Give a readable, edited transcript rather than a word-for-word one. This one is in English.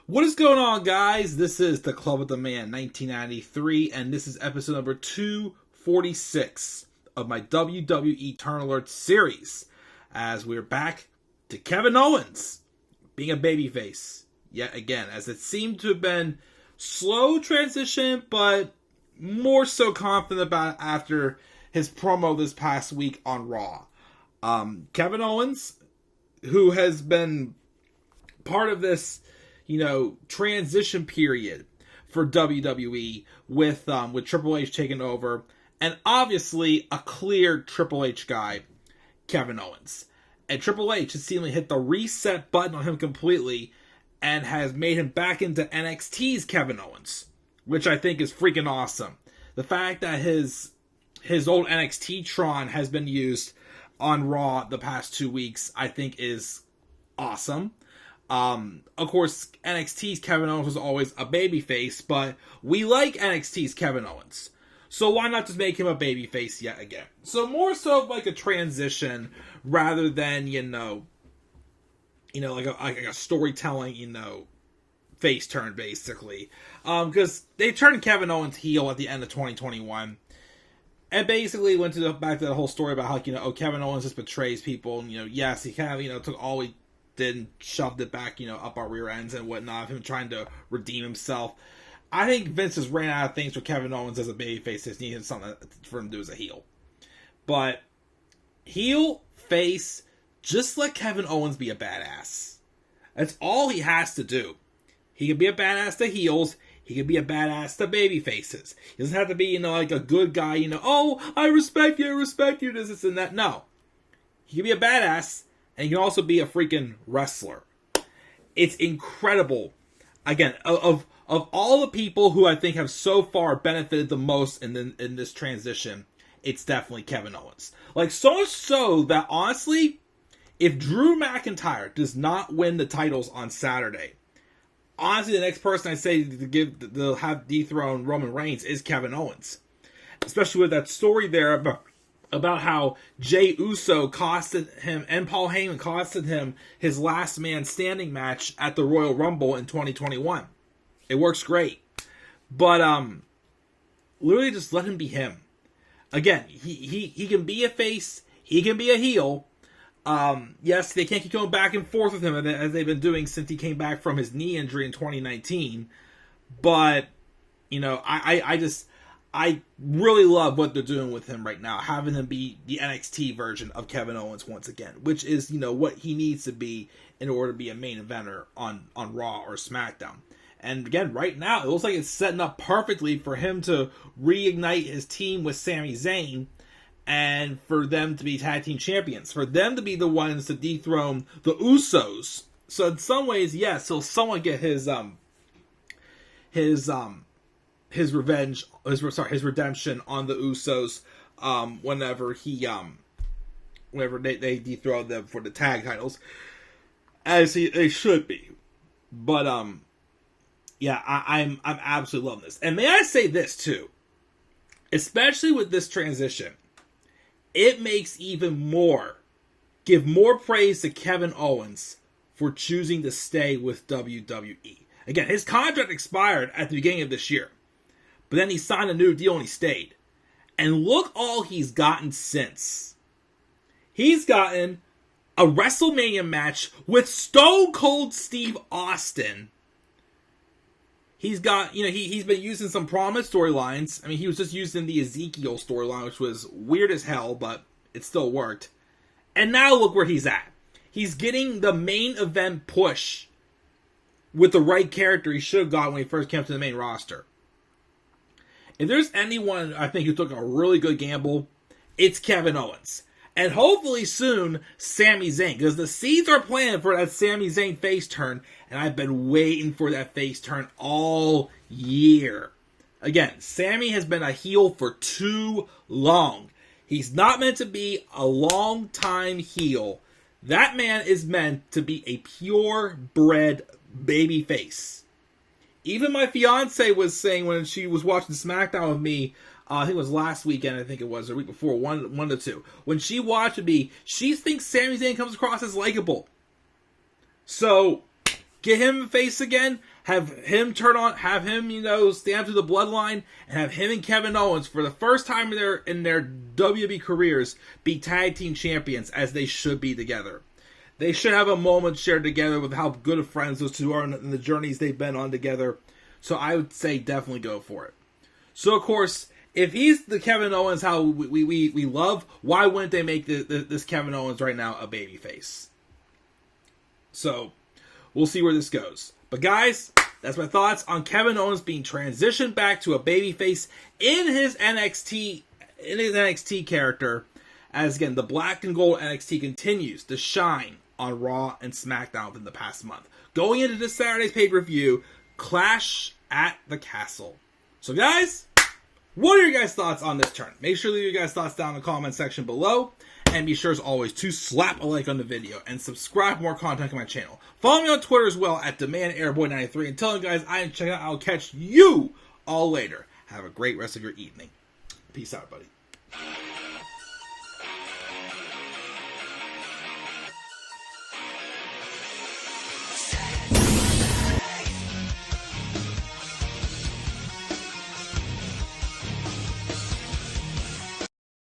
What is going on, guys? This is the Club with the Man 1993, and this is episode number 246 of my WWE Turn Alert series, as we're back to Kevin Owens being a babyface yet again, as it seemed to have been slow transition, but more so confident about it after his promo this past week on Raw. Kevin Owens, who has been part of this transition period for WWE with Triple H taking over, and obviously a clear Triple H guy, Kevin Owens. And Triple H has seemingly hit the reset button on him completely and has made him back into NXT's Kevin Owens, which I think is freaking awesome. The fact that his old NXT Tron has been used on Raw the past 2 weeks, I think is awesome. Of course, NXT's Kevin Owens was always a babyface, but we like NXT's Kevin Owens. So why not just make him a babyface yet again? So more so like a transition rather than, like a storytelling, face turn basically. Because they turned Kevin Owens heel at the end of 2021. And basically went back to the whole story about how, Kevin Owens just betrays people. And, yes, he kind of, took all he did and shoved it back, up our rear ends and whatnot, him trying to redeem himself. I think Vince has ran out of things for Kevin Owens as a babyface. Just needed something for him to do as a heel. But heel, face, just let Kevin Owens be a badass. That's all he has to do. He can be a badass to heels. He can be a badass to baby faces. He doesn't have to be, like a good guy, oh, I respect you, this and that. No. He can be a badass, and he can also be a freaking wrestler. It's incredible. Again, of all the people who I think have so far benefited the most in this transition, it's definitely Kevin Owens. Like, so much so that, honestly, if Drew McIntyre does not win the titles on Saturday, honestly, the next person I say they'll have dethrone Roman Reigns is Kevin Owens. Especially with that story there about how Jey Uso costed him, and Paul Heyman costed him his last man standing match at the Royal Rumble in 2021. It works great. But, literally just let him be him. Again, he can be a face, he can be a heel. Yes, they can't keep going back and forth with him as they've been doing since he came back from his knee injury in 2019. But, I really love what they're doing with him right now, having him be the NXT version of Kevin Owens once again, which is, what he needs to be in order to be a main eventer on Raw or SmackDown. And again, right now, it looks like it's setting up perfectly for him to reignite his team with Sami Zayn, and for them to be tag team champions, for them to be the ones to dethrone the Usos. So in some ways, yes, he'll somewhat get his redemption on the Usos whenever they dethrone them for the tag titles, as they should be. But yeah, I'm absolutely loving this. And may I say this too, especially with this transition, it makes give more praise to Kevin Owens for choosing to stay with WWE. Again, his contract expired at the beginning of this year, but then he signed a new deal and he stayed. And look all he's gotten since. He's gotten a WrestleMania match with Stone Cold Steve Austin. He's got, he's been using some prominent storylines. I mean, he was just using the Ezekiel storyline, which was weird as hell, but it still worked. And now look where he's at. He's getting the main event push with the right character he should have got when he first came to the main roster. If there's anyone I think who took a really good gamble, it's Kevin Owens. And hopefully soon, Sami Zayn. Because the seeds are planted for that Sami Zayn face turn. And I've been waiting for that face turn all year. Again, Sami has been a heel for too long. He's not meant to be a long-time heel. That man is meant to be a purebred baby face. Even my fiance was saying when she was watching SmackDown with me, I think it was last weekend, or the week before, one to two. When she watched me, she thinks Sami Zayn comes across as likable. So, get him face again, Have him stand through the bloodline, and have him and Kevin Owens, for the first time in their WWE careers, be tag team champions, as they should be together. They should have a moment shared together with how good of friends those two are and the journeys they've been on together. So I would say definitely go for it. So, of course, if he's the Kevin Owens how we love, why wouldn't they make this Kevin Owens right now a babyface? So, we'll see where this goes. But guys, that's my thoughts on Kevin Owens being transitioned back to a babyface in his NXT character. As again, the black and gold NXT continues to shine on Raw and SmackDown within the past month. Going into this Saturday's pay-per-view, Clash at the Castle. So guys, what are your guys' thoughts on this turn? Make sure to leave your guys' thoughts down in the comment section below. And be sure as always to slap a like on the video and subscribe for more content on my channel. Follow me on Twitter as well at DemandAirboy93. And tell you guys I am checking out. I'll catch you all later. Have a great rest of your evening. Peace out, buddy.